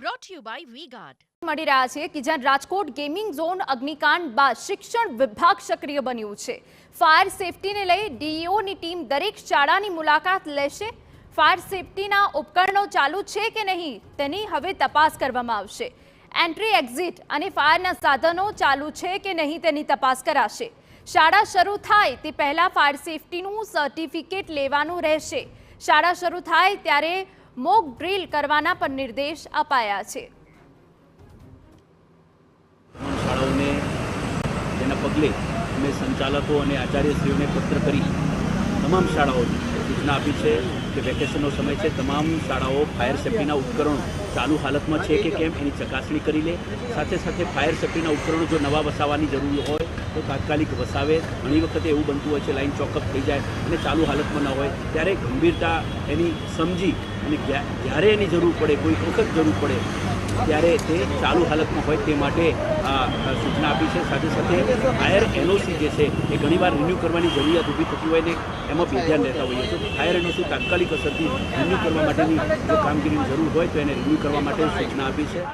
brought to you by V-Guard. મળી રહ્યા છે કે જ્યાં રાજકોટ ગેમિંગ ઝોન અગ્નિકાંડ બાદ શિક્ષણ વિભાગ સક્રિય બન્યું છે। ફાયર સેફટીને લઈ ડીઈઓની ટીમ દરેક શાળાની મુલાકાત લેશે। ફાયર સેફટીના ઉપકરણો ચાલુ છે કે નહીં તેની હવે તપાસ કરવામાં આવશે। એન્ટ્રી એક્ઝિટ અને ફાયરના સાધનો ચાલુ છે કે નહીં તેની તપાસ કરાશે। શાળા શરૂ થાય તે પહેલા ફાયર સેફટીનું સર્ટિફિકેટ લેવાનું રહેશે। શાળા શરૂ થાય ત્યારે મોક ડ્રીલ કરવાના પણ નિર્દેશ અપાયા છે। શાળાઓને તેના પગલે અમે સંચાલકો અને આચાર્યશ્રીઓને પત્ર કરી તમામ શાળાઓને સૂચના આપી છે કે વેકેશનનો સમય છે, તમામ શાળાઓ ફાયર સેફટીના ઉપકરણો ચાલુ હાલતમાં છે કે કેમ એની ચકાસણી કરી લે। સાથે સાથે ફાયર સેફટીના ઉપકરણો જો નવા વસાવવાની જરૂર હોય તો તાત્કાલિક વસાવે। ઘણી વખતે એવું બનતું હોય છે લાઈન ચોકઅપ થઈ જાય અને ચાલુ હાલતમાં ન હોય ત્યારે ગંભીરતા એની સમજી અને જ્યારે એની જરૂર પડે, કોઈ વખત જરૂર પડે ત્યારે તે ચાલુ હાલતમાં હોય તે માટે સૂચના આપી છે। સાથે સાથે ફાયર એનઓસી જે છે એ ઘણીવાર રિન્યૂ કરવાની જરૂરિયાત ઊભી થતી હોય ને એમાં બેધ્યાન રહેતા હોઈએ છીએ। ફાયર એનઓસી તાત્કાલિક અસરથી રિન્યૂ કરવા માટેની જો કામગીરીની જરૂર હોય તો એને રિન્યૂ કરવા માટે સૂચના આપી છે।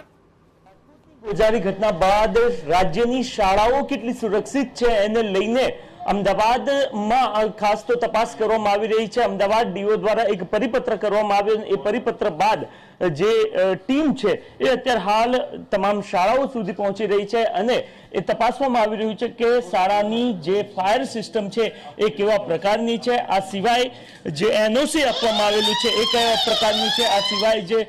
ગોઝારી ઘટના બાદ રાજ્યની શાળાઓ કેટલી સુરક્ષિત છે એને લઈને અમદાવાદમાં ખાસ તો તપાસ કરવામાં આવી રહી છે। અમદાવાદ ડીઓ દ્વારા એક પરિપત્ર કરવામાં આવ્યો। એ પરિપત્ર બાદ જે ટીમ છે એ અત્યારે હાલ તમામ શાળાઓ સુધી પહોંચી રહી છે અને એ તપાસવામાં આવી રહ્યું છે કે શાળાની જે ફાયર સિસ્ટમ છે એ કેવા પ્રકારની છે। આ સિવાય જે એનઓસી આપવામાં આવેલું છે એ કયા પ્રકારનું છે, આ સિવાય જે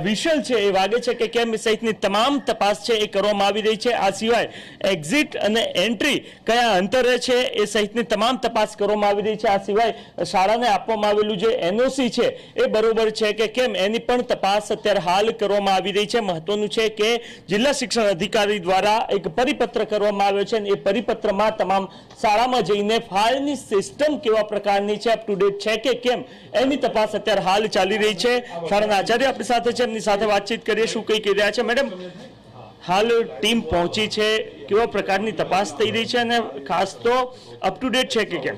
વિશલ છે એ વાગે છે કે કેમ સહિતની તમામ તપાસ છે એ કરવામાં આવી રહી છે। આ સિવાય એક્ઝિટ અને એન્ટ્રી કયા અંતરે છે એ સહિતની તમામ તપાસ કરવામાં આવી રહી છે। આ સિવાય શાળાને આપવામાં આવેલું જે એનઓસી છે એ બરોબર છે કે કેમ એની પણ તપાસ અત્યારે હાલ કરવામાં આવી રહી છે। મહત્વનું છે કે જિલ્લા શિક્ષણ અધિકારી દ્વારા એક પરિપત્ર કરવામાં આવ્યો છે અને એ પરિપત્રમાં તમામ શાળામાં જઈને ફાયરની સિસ્ટમ કેવા પ્રકારની છે, અપ ટુ ડેટ છે કે કેમ એની તપાસ અત્યારે હાલ ચાલી રહી છે। શાળાના આચાર્ય આપણી સાથે છે, એમની સાથે વાતચીત કરીએ। શું કહી રહ્યા છે મેડમ? હાલ ટીમ પહોંચી છે, કેવા પ્રકારની તપાસ થઈ રહી છે અને ખાસ તો અપ ટુ ડેટ છે કે કેમ?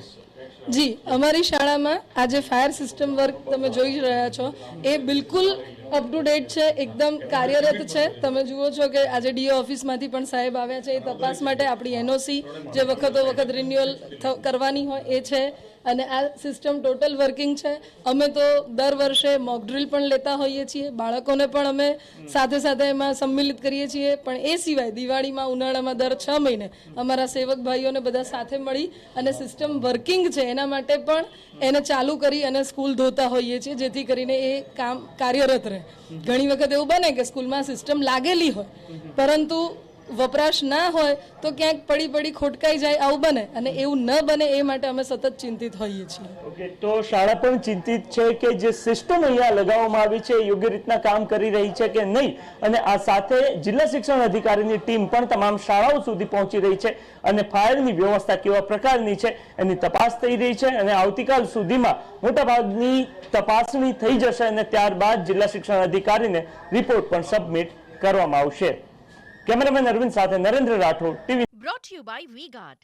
જી, અમારી શાળામાં આજે ફાયર સિસ્ટમ વર્ક તમે જોઈ રહ્યા છો એ બિલકુલ અપ ટુ ડેટ છે, એકદમ કાર્યરત છે। તમે જુઓ છો કે આજે ડીઓ ઓફિસમાંથી પણ સાહેબ આવ્યા છે એ તપાસ માટે। આપણી એનઓસી જે વખતો વખત રિન્યુઅલ કરવાની હોય એ છે અને આ સિસ્ટમ ટોટલ વર્કિંગ છે। અમે તો દર વર્ષે મોક ડ્રીલ પણ લેતા હોઈએ છીએ, બાળકોને પણ અમે સાથે સાથે એમાં સંમિલિત કરીએ છીએ। પણ એ સિવાય દિવાળીમાં, ઉનાળામાં દર 6 મહિને અમારા સેવક ભાઈઓને બધા સાથે મળી અને સિસ્ટમ વર્કિંગ છે એના માટે પણ એને ચાલુ કરી અને સ્કૂલ ધોતા હોઈએ છીએ જેથી કરીને એ કામ કાર્યરત રહે। ઘણી વખત એવું બને કે સ્કૂલમાં સિસ્ટમ લાગેલી હોય પરંતુ વપરાશ ના હોય તો ક્યાંક પડી ખોટકાઈ જાય, આવું બને અને એવું ન બને એ માટે અમે સતત ચિંતિત હોઈએ છીએ। ઓકે, તો શાળા પણ ચિંતિત છે કે જે સિસ્ટમ અહીંયા લગાવવામાં આવી છે યોગ્ય રીતના કામ કરી રહી છે કે નહીં, અને આ સાથે જિલ્લા શિક્ષણ અધિકારીની ટીમ પણ તમામ શાળાઓ સુધી પહોંચી રહી છે અને ફાયરની વ્યવસ્થા કેવા પ્રકારની છે એની તપાસ થઈ રહી છે અને આવતીકાલ સુધીમાં મોટાભાગની તપાસણી થઈ જશે અને ત્યારબાદ જિલ્લા શિક્ષણ અધિકારીને રિપોર્ટ પણ સબમિટ કરવામાં આવશે। કેમેરામેન અરવિંદ સાથે Narendra Rathod, TV. Brought to you by V-Guard.